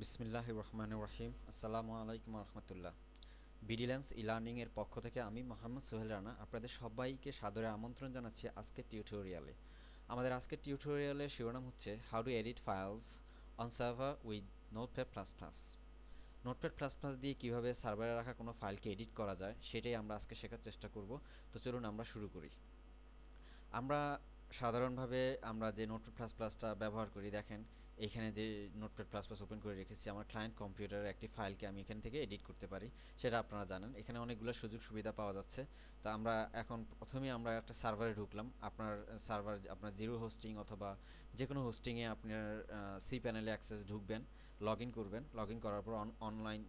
বিসমিল্লাহির রহমানির রহিম। আসসালামু আলাইকুম রহমতুল্লাহ। বিডিল্যান্স ই লার্নিং এর পক্ষ থেকে আমি মোহাম্মদ সোহেল রানা আপনাদের সবাইকে সাদরে আমন্ত্রণ জানাচ্ছি আজকের টিউটোরিয়ালে। আমাদের আজকের টিউটোরিয়ালের শিরোনাম হচ্ছে how to edit files on server with notepad plus plus. Notepad plus plus দিয়ে কীভাবে সার্ভারে রাখা কোনো ফাইলকে এডিট করা যায় সেটাই আমরা আজকে শেখার চেষ্টা করব। তো চলুন আমরা শুরু করি। আমরা সাধারণভাবে আমরা যে নোটপ্যাড প্লাস প্লাসটা ব্যবহার করি, দেখেন এখানে যে নোটপ্যাড প্লাস প্লাস ওপেন করে রেখেছি, আমার ক্লায়েন্ট কম্পিউটারের একটি ফাইলকে আমি এখান থেকে এডিট করতে পারি, সেটা আপনারা জানেন। এখানে অনেকগুলো সুযোগ সুবিধা পাওয়া যাচ্ছে। তো আমরা এখন প্রথমেই আমরা একটা সার্ভারে ঢুকলাম। আপনার সার্ভার আপনার জিরো হোস্টিং অথবা যে কোনো হোস্টিংয়ে আপনার সি প্যানেলে অ্যাক্সেস ঢুকবেন, লগ ইন করবেন। লগ ইন করার পর অনলাইন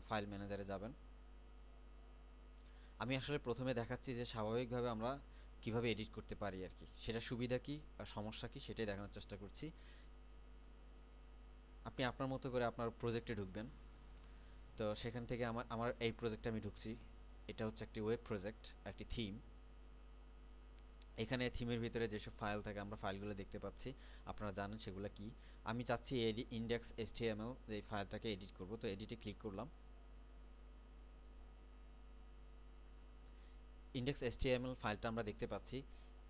ফাইল ম্যানেজারে যাবেন। আমি আসলে প্রথমে দেখাচ্ছি যে স্বাভাবিকভাবে আমরা কিভাবে এডিট করতে পারি আর কি, সেটা সুবিধা কি আর সমস্যা কি সেটাই দেখানোর চেষ্টা করছি। আপনি আপনার মতো করে আপনার প্রজেক্টে ঢুকবেন। তো সেখান থেকে আমার আমার এই প্রজেক্টে আমি ঢুকছি। এটা হচ্ছে একটি ওয়েব প্রজেক্ট, একটি থিম। এখানে থিমের ভিতরে যেসব ফাইল থাকে আমরা ফাইলগুলো দেখতে পাচ্ছি, আপনারা জানেন সেগুলো কি। আমি চাচ্ছি ইন্ডেক্স এইচটিএমএল এই ফাইলটাকে এডিট করব, তো এডিটে ক্লিক করলাম। ইন্ডেক্স এইচটিএমএল ফাইলটা আমরা দেখতে পাচ্ছি।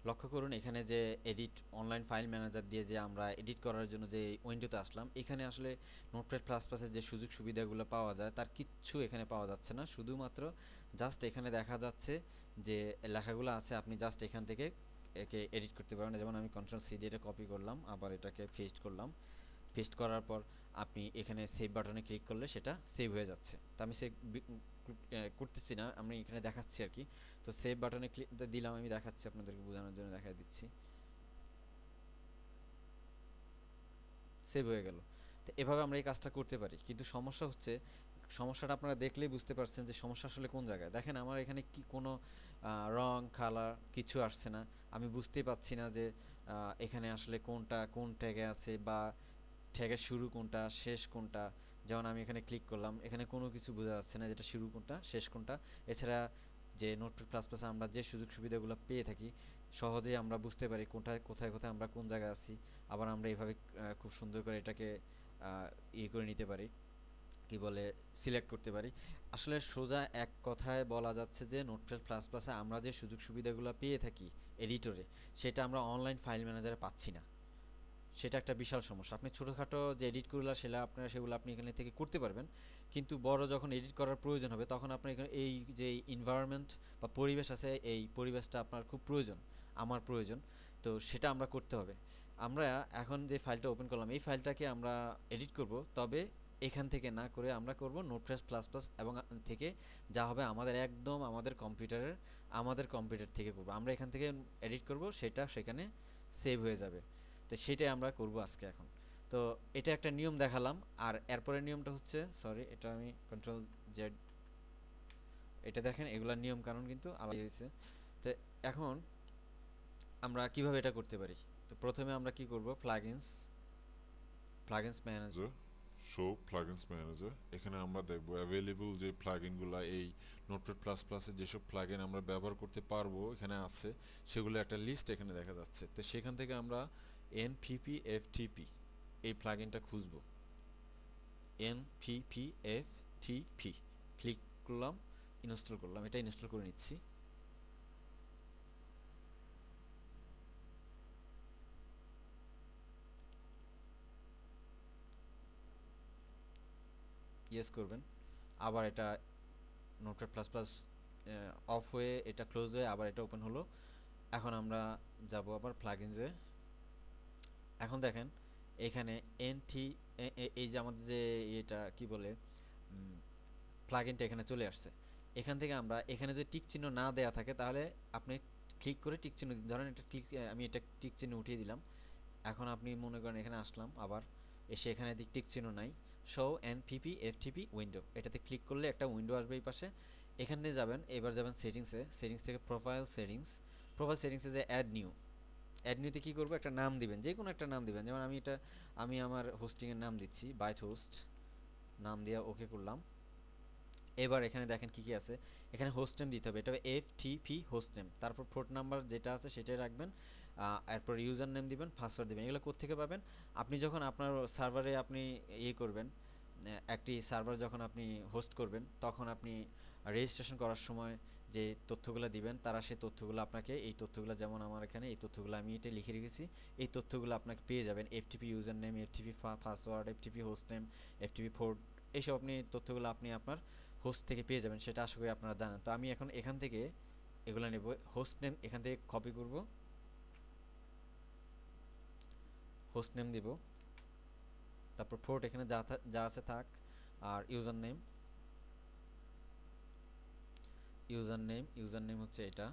লক্ষ্য করুন এখানে যে এডিট অনলাইন ফাইল ম্যানেজার দিয়ে যে আমরা এডিট করার জন্য যে উইন্ডোতে আসলাম, এখানে আসলে নোটপ্যাড প্লাস প্লাসের যে সুযোগ সুবিধাগুলো পাওয়া যায় তার কিচ্ছু এখানে পাওয়া যাচ্ছে না। শুধুমাত্র জাস্ট এখানে দেখা যাচ্ছে যে লেখাগুলো আছে, আপনি জাস্ট এখান থেকে একে এডিট করতে পারবেন। যেমন আমি কন্ট্রোল সি দিয়ে এটা কপি করলাম, আবার এটাকে পেস্ট করলাম। পেস্ট করার পর আপনি এখানে সেভ বাটনে ক্লিক করলে সেটা সেভ হয়ে যাচ্ছে। তো আমি সেভ করতেছি না, আমি এখানে দেখাচ্ছি আর কি। তো সেভ বাটনে ক্লিক দিলাম, আমি দেখাচ্ছি আপনাদেরকে বোঝানোর জন্য দেখা দিচ্ছি। সেভ হয়ে গেল। তো এভাবে আমরা এই কাজটা করতে পারি, কিন্তু সমস্যা হচ্ছে, সমস্যাটা আপনারা দেখলেই বুঝতে পারছেন যে সমস্যা আসলে কোন জায়গায়। দেখেন আমার এখানে কি কোনো রং কালার কিছু আসছে না। আমি বুঝতেই পাচ্ছি না যে এখানে আসলে কোনটা কোন ট্যাগে আছে বা ট্যাগের শুরু কোনটা শেষ কোনটা। যেমন আমি এখানে ক্লিক করলাম, এখানে কোনো কিছু বোঝা যাচ্ছে না যেটা শুরু কোনটা শেষ কোনটা। এছাড়া যে নোটপ্যাড প্লাস প্লাসে আমরা যে সুযোগ সুবিধাগুলো পেয়ে থাকি, সহজেই আমরা বুঝতে পারি কোনটা কোথায় কোথায় আমরা কোন জায়গায় আছি। আবার আমরা এইভাবে খুব সুন্দর করে এটাকে ইয়ে করে নিতে পারি, কি বলে, সিলেক্ট করতে পারি। আসলে সোজা এক কথায় বলা যাচ্ছে যে নোটপ্যাড প্লাস প্লাসে আমরা যে সুযোগ সুবিধাগুলো পেয়ে থাকি এডিটরে, সেটা আমরা অনলাইন ফাইল ম্যানেজারে পাচ্ছি না। সেটা একটা বিশাল সমস্যা। আপনি ছোটোখাটো যে এডিটগুলো সেগুলো আপনি এখানে থেকে করতে পারবেন, কিন্তু বড় যখন এডিট করার প্রয়োজন হবে তখন আপনার এখানে এই যে এনভায়রনমেন্ট বা পরিবেশ আছে, এই পরিবেশটা আপনার খুব প্রয়োজন, আমার প্রয়োজন। তো সেটা আমরা করতে হবে। আমরা এখন যে ফাইলটা ওপেন করলাম, এই ফাইলটাকে আমরা এডিট করব, তবে এখান থেকে না করে আমরা করব নোটপ্যাড প্লাস প্লাস এবং থেকে যা হবে আমাদের একদম আমাদের কম্পিউটার থেকে করব। আমরা এখান থেকে এডিট করব, সেটা সেখানে সেভ হয়ে যাবে। তো সেটাই আমরা করব আজকে এখন। তো এটা একটা নিয়ম দেখালাম। আর এরপরের নিয়মটা হচ্ছে, সরি এটা আমি কন্ট্রোল জেড, এটা দেখেন এগুলার নিয়ম কানুন কিন্তু আলাদা হয়েছে। তো এখন আমরা কিভাবে এটা করতে পারি। তো প্রথমে আমরা কি করব, plugins manager. Show plugins manager, এখানে আমরা দেখব অ্যাভেলেবল যে প্লাগইনগুলো এই নোটপ্যাড প্লাস প্লাসে যেসব প্লাগইন আমরা ব্যবহার করতে পারবো এখানে আছে, সেগুলো একটা লিস্ট এখানে দেখা যাচ্ছে। তো সেখান থেকে আমরা NPPFTP এই প্লাগইনটা খুঁজব। NPPFTP ক্লিক করলাম, ইনস্টল করলাম, এটা ইনস্টল করে নিচ্ছি। ইয়েস করবেন। আবার এটা নোটপ্যাড প্লাস প্লাস অফ হয়ে এটা ক্লোজ হয়ে আবার এটা ওপেন হলো। এখন আমরা যাব আবার প্লাগইনসে। এখন দেখেন এখানে এনটি, এই যে আমাদের যে এটা কি বলে প্লাগইনটা এখানে চলে আসছে। এখান থেকে আমরা এখানে যদি টিক চিহ্ন না দেয়া থাকে তাহলে আপনি ক্লিক করে টিক চিহ্ন ধরেন এটা ক্লিক, আমি এটা টিক চিহ্ন উঠিয়ে দিলাম। এখন আপনি মনে করেন এখানে আসলাম, আবার এসে এখানে টিক চিহ্ন নাই, শো NPPFTP উইন্ডো, এটাতে ক্লিক করলে একটা উইন্ডো আসবে এই পাশে। এখানে যাবেন, এবার যাবেন সেটিংসে, সেটিংস থেকে প্রোফাইল সেটিংসে যে অ্যাড নিউতে কী করবো, একটা নাম দিবেন, যে কোনো একটা নাম দিবেন। যেমন আমি আমার হোস্টিংয়ের নাম দিচ্ছি বাইট হোস্ট, নাম দিয়ে ওকে করলাম। এবার এখানে দেখেন কী কী আছে। এখানে হোস্ট নেম দিতে হবে, এটা হবে FTP হোস্ট নেম। তারপর পোর্ট নাম্বার যেটা আছে সেটাই রাখবেন। এরপর ইউজার নেম দিবেন, পাসওয়ার্ড দিবেন। এগুলো কোত্থেকে পাবেন, আপনি যখন আপনার সার্ভারে আপনি ইয়ে করবেন, একটি সার্ভার যখন আপনি হোস্ট করবেন তখন আপনি রেজিস্ট্রেশন করার সময় যে তথ্যগুলো দিবেন তারা সেই তথ্যগুলো আপনাকে এই তথ্যগুলো যেমন আমার এখানে এই তথ্যগুলো আমি এটা লিখে রেখেছি এই তথ্যগুলো আপনাকে পেয়ে যাবেন FTP user name FTP password FTP host name FTP port এইসব আপনি তথ্যগুলো আপনি আপনার হোস্ট থেকে পেয়ে যাবেন সেটা আশা করি আপনারা জানেন তো আমি এখন এখান থেকে এগুলো নেব হোস্ট নেম এখান থেকে কপি করব হোস্ট নেম দিব তারপর পোর্ট এখানে যা আছে থাক আর ইউজার নেম হচ্ছে এটা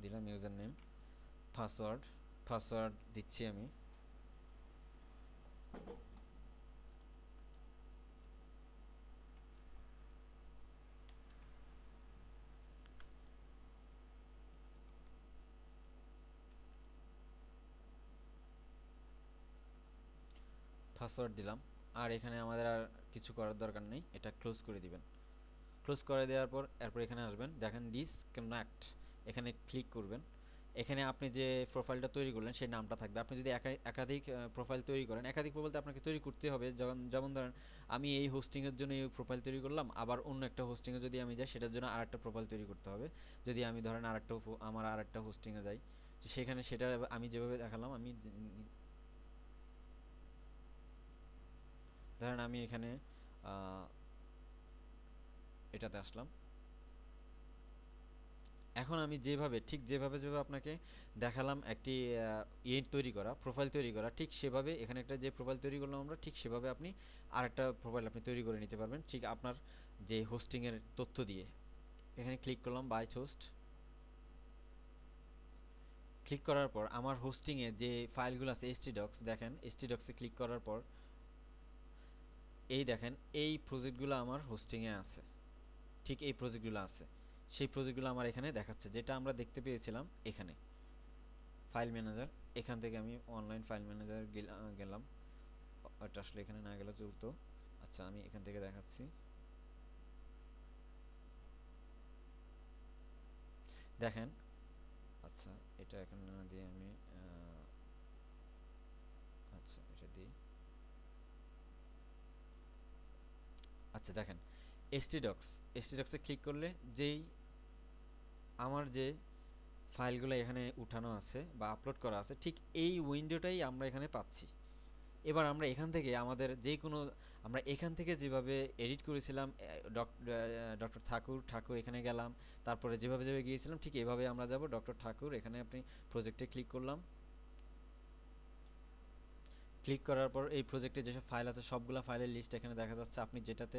দিলাম ইউজার নেম পাসওয়ার্ড দিচ্ছি আমি পাসওয়ার্ড দিলাম আর এখানে আমাদের আর কিছু করার দরকার নেই এটা ক্লোজ করে দিবেন ক্লোজ করে দেওয়ার পর এরপর এখানে আসবেন দেখেন ডিসকানেক্ট এখানে ক্লিক করবেন এখানে আপনি যে প্রোফাইলটা তৈরি করলেন সেই নামটা থাকবে আপনি যদি একাধিক প্রোফাইল তৈরি করেন একাধিক প্রোফাইল আপনাকে তৈরি করতে হবে যেমন ধরেন আমি এই হোস্টিংয়ের জন্য এই প্রোফাইল তৈরি করলাম আবার অন্য একটা হোস্টিংয়ে যদি আমি যাই সেটার জন্য আরেকটা প্রোফাইল তৈরি করতে হবে যদি আমি ধরেন আমার আরেকটা হোস্টিংয়ে যাই তো সেখানে সেটা আমি যেভাবে দেখালাম ধরেন আমি এখানে এটাতে আসলাম এখন আমি যেভাবে আপনাকে দেখালাম একটি তৈরি করা প্রোফাইল তৈরি করা ঠিক সেভাবে এখানে একটা যে প্রোফাইল তৈরি করলাম আমরা ঠিক সেভাবে আপনি আরেকটা প্রোফাইল আপনি তৈরি করে নিতে পারবেন ঠিক আপনার যে হোস্টিংয়ের তথ্য দিয়ে এখানে ক্লিক করলাম বাই হোস্ট ক্লিক করার পর আমার হোস্টিংয়ে যে ফাইলগুলো আছে htdocs দেখেন htdocs-এ ক্লিক করার পর এই দেখেন এই প্রজেক্টগুলো আমার হোস্টিংয়ে আছে ঠিক এই প্রজেক্টগুলো আছে সেই প্রজেক্টগুলো আমার এখানে দেখাচ্ছে যেটা আমরা দেখতে পেয়েছিলাম এখানে ফাইল ম্যানেজার এখান থেকে আমি অনলাইন ফাইল ম্যানেজার গেলাম ওটা আসলে এখানে না গেলে চলতো আচ্ছা আমি এখান থেকে দেখাচ্ছি দেখেন আচ্ছা এটা এখানে না দিয়ে আমি আচ্ছা এটা দিই আচ্ছা দেখেন htdocs-এ ক্লিক করলে যেই আমার যে ফাইলগুলো এখানে উঠানো আছে বা আপলোড করা আছে ঠিক এই উইন্ডোটাই আমরা এখানে পাচ্ছি এবার আমরা এখান থেকে আমাদের যে কোনো আমরা এখান থেকে যেভাবে এডিট করেছিলাম ডক্টর ঠাকুর এখানে গেলাম তারপরে যেভাবে গিয়েছিলাম ঠিক এভাবে আমরা যাব ডক্টর ঠাকুর এখানে আপনি প্রজেক্টে ক্লিক করলাম ক্লিক করার পর এই প্রজেক্টে যেসব ফাইল আছে সবগুলা ফাইলের লিস্ট এখানে দেখা যাচ্ছে আপনি যেটাতে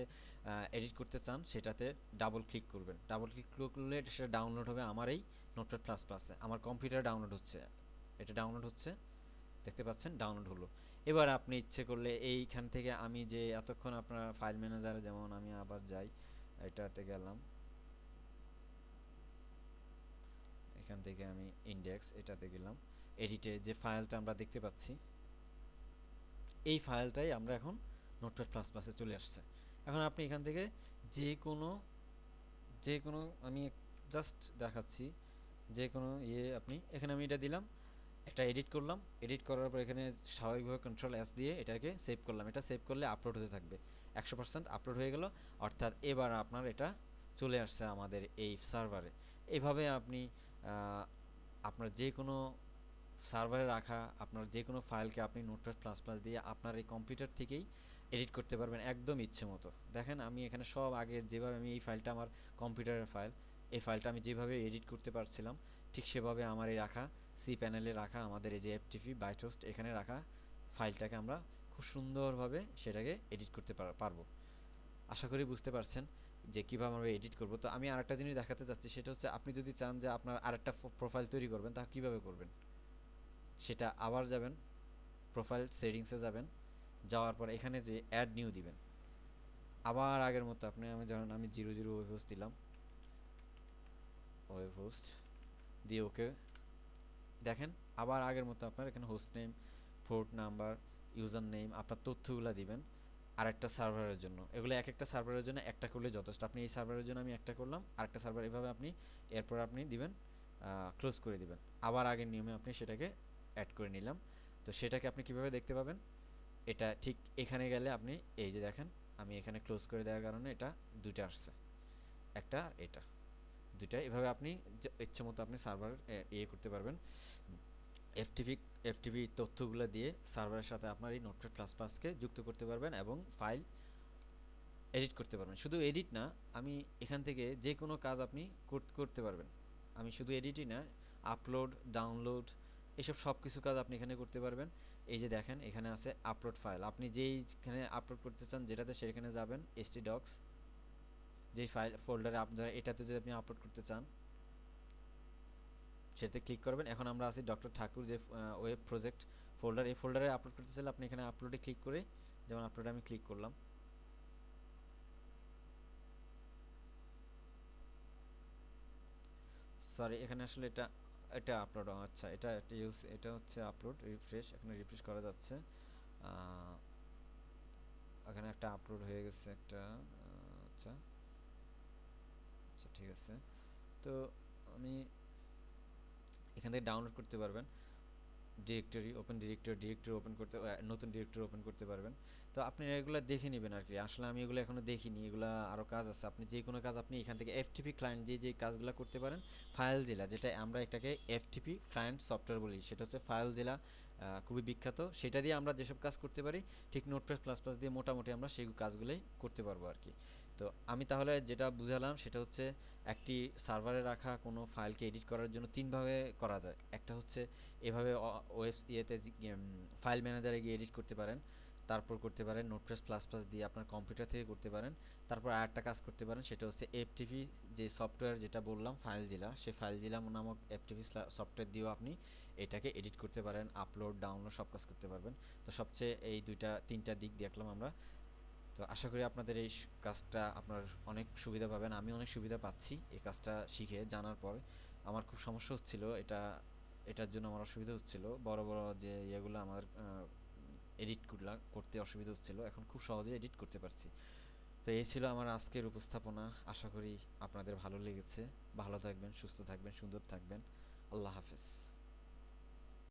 এডিট করতে চান সেটাতে ডাবল ক্লিক করবেন ডাবল ক্লিক করলে সেটা ডাউনলোড হবে আমার এই নোটপ্যাড প্লাস প্লাসে আমার কম্পিউটারে ডাউনলোড হচ্ছে এটা ডাউনলোড হচ্ছে দেখতে পাচ্ছেন ডাউনলোড হলো এবার আপনি ইচ্ছে করলে এইখান থেকে আমি যে এতক্ষণ আপনার ফাইল ম্যানেজারে যেমন আমি আবার যাই এটাতে গেলাম এখান থেকে আমি ইন্ডেক্স এটাতে গেলাম এডিটে যে ফাইলটা আমরা দেখতে পাচ্ছি এই ফাইলটাই আমরা এখন নোটপ্যাড প্লাস প্লাসে চলে আসছে এখন আপনি এখান থেকে যে কোনো আমি জাস্ট দেখাচ্ছি যে কোনো আপনি এখানে আমি এটা দিলাম একটা এডিট করলাম এডিট করার পর এখানে স্বাভাবিকভাবে কন্ট্রোল এস দিয়ে এটাকে সেভ করলাম এটা সেভ করলে আপলোড হতে থাকবে 100% আপলোড হয়ে গেল অর্থাৎ এবার আপনার এটা চলে আসছে আমাদের এই সার্ভারে এইভাবে আপনি আপনার যে কোনো সার্ভারে রাখা আপনার যে কোনো ফাইলকে আপনি নোটপ্যাড প্লাস প্লাস দিয়ে আপনার এই কম্পিউটার থেকেই এডিট করতে পারবেন একদম ইচ্ছে মতো দেখেন আমি এখানে সব আগের যেভাবে আমি এই ফাইলটা আমার কম্পিউটারের ফাইল এই ফাইলটা আমি যেভাবে এডিট করতে পারছিলাম ঠিক সেভাবে আমার এই রাখা সি প্যানেলে রাখা আমাদের এই যে এফটিপি বাইটোস্ট এখানে রাখা ফাইলটাকে আমরা খুব সুন্দরভাবে সেটাকে এডিট করতে পারবো আশা করি বুঝতে পারছেন যে কীভাবে আমরা এডিট করব তো আমি আরেকটা জিনিস দেখাতে চাচ্ছি সেটা হচ্ছে আপনি যদি চান যে আপনার আরেকটা প্রোফাইল তৈরি করবেন তা কীভাবে করবেন সেটা আবার যাবেন প্রোফাইল সেটিংসে যাবেন যাওয়ার পর এখানে যে অ্যাড নিউ দিবেন আবার আগের মতো আমি ধরেন আমি 00 ওয়েব হোস্ট দিলাম ওয়েব হোস্ট দিয়ে ওকে দেখেন আবার আগের মতো আপনার এখানে host name port number user name আপনার তথ্যগুলো দিবেন আরেকটা সার্ভারের জন্য এগুলো এক একটা সার্ভারের জন্য একটা করলে যথেষ্ট আপনি এই সার্ভারের জন্য আমি একটা করলাম আরেকটা সার্ভার এভাবে আপনি এরপর আপনি দিবেন ক্লোজ করে দিবেন আবার আগের নিয়মে আপনি সেটাকে অ্যাড করে নিলাম তো সেটাকে আপনি কিভাবে দেখতে পাবেন এটা ঠিক এখানে গেলে আপনি এই যে দেখেন আমি এখানে ক্লোজ করে দেওয়ার কারণে এটা দুইটা আসছে, একটা আর এটা, দুইটা। এভাবে আপনি ইচ্ছে মতো আপনি সার্ভার ইয়ে করতে পারবেন, এফটিপি এফটিপি তথ্যগুলো দিয়ে সার্ভারের সাথে আপনার এই নোটপ্যাড প্লাস প্লাসকে যুক্ত করতে পারবেন এবং ফাইল এডিট করতে পারবেন। শুধু এডিট না, আমি এখান থেকে যে কোনো কাজ আপনি করতে পারবেন। আমি শুধু এডিটই না, আপলোড, ডাউনলোড, এসব সব কিছু কাজ আপনি এখানে করতে পারবেন। এই যে দেখেন এখানে আছে আপলোড ফাইল, আপনি যেইখানে আপলোড করতে চান যেটাতে সেখানে যাবেন, htdocs যেই ফাইল ফোল্ডারে আপনার এটাতে যদি আপনি আপলোড করতে চান সেটাতে ক্লিক করবেন। এখন আমরা আছি ডক্টর ঠাকুর যে ওয়েব প্রজেক্ট ফোল্ডার, এই ফোল্ডারে আপলোড করতে চাইলে আপনি এখানে আপলোডে ক্লিক করে, যেমন আপলোডে আমি ক্লিক করলাম, সরি এখানে আসলে এটা এটা আপলোড, আচ্ছা এটা একটা ইউজ, এটা হচ্ছে আপলোড রিফ্রেশ, এখানে রিফ্রেশ করা যাচ্ছে। এখানে একটা আপলোড হয়ে গেছে একটা, আচ্ছা আচ্ছা ঠিক আছে। তো আমি এখান থেকে ডাউনলোড করতে পারবেন, ডিরেক্টরি ওপেন, ডিরেক্টরি ওপেন করতে, নতুন ডিরেক্টরি ওপেন করতে পারবেন। তো আপনি এগুলো দেখে নেবেন আর কি, আসলে আমি এগুলো এখনো দেখিনি, এগুলো আরও কাজ আছে। আপনি যে কোনো কাজ আপনি এখান থেকে এফটিপি ক্লায়েন্ট দিয়ে যে কাজগুলো করতে পারেন, ফাইল জেলা, যেটা আমরা এটাকে এফটিপি ক্লায়েন্ট সফটওয়্যার বলি, সেটা হচ্ছে ফাইল জেলা, খুবই বিখ্যাত, সেটা দিয়ে আমরা যেসব কাজ করতে পারি ঠিক নোটপ্যাড প্লাস প্লাস দিয়ে মোটামুটি আমরা সেই কাজগুলোই করতে পারবো আর কি। তো আমি তাহলে যেটা বুঝালাম সেটা হচ্ছে একটি সার্ভারে রাখা কোনো ফাইলকে এডিট করার জন্য তিনভাবে করা যায়। একটা হচ্ছে এভাবে ওয়েব ইয়েতে ফাইল ম্যানেজারে গিয়ে এডিট করতে পারেন, তারপর করতে পারেন নোটপ্যাড প্লাস প্লাস দিয়ে আপনার কম্পিউটার থেকে করতে পারেন। তারপর আরেকটা কাজ করতে পারেন, সেটা হচ্ছে এফটিপি যে সফটওয়্যার যেটা বললাম ফাইল জিলা, সেই ফাইল জিলা নামক এফটিপি সফটওয়্যার দিয়েও আপনি এটাকে এডিট করতে পারেন, আপলোড ডাউনলোড সব কাজ করতে পারবেন। তো সবচেয়ে এই তিনটা দিক দেখলাম আমরা। তো আশা করি আপনাদের এই কাজটা আপনার অনেক সুবিধা পাবেন, আমি অনেক সুবিধা পাচ্ছি এই কাজটা শিখে জানার পর। আমার খুব সমস্যা হচ্ছিল এটার জন্য আমার অসুবিধা হচ্ছিল, বড় বড় যে ইয়েগুলো আমার এডিট করতে অসুবিধা হচ্ছিল, এখন খুব সহজে এডিট করতে পারছি। তো এই ছিল আমার আজকের উপস্থাপনা, আশা করি আপনাদের ভালো লেগেছে। ভালো থাকবেন, সুস্থ থাকবেন, সুন্দর থাকবেন। আল্লাহ হাফেজ।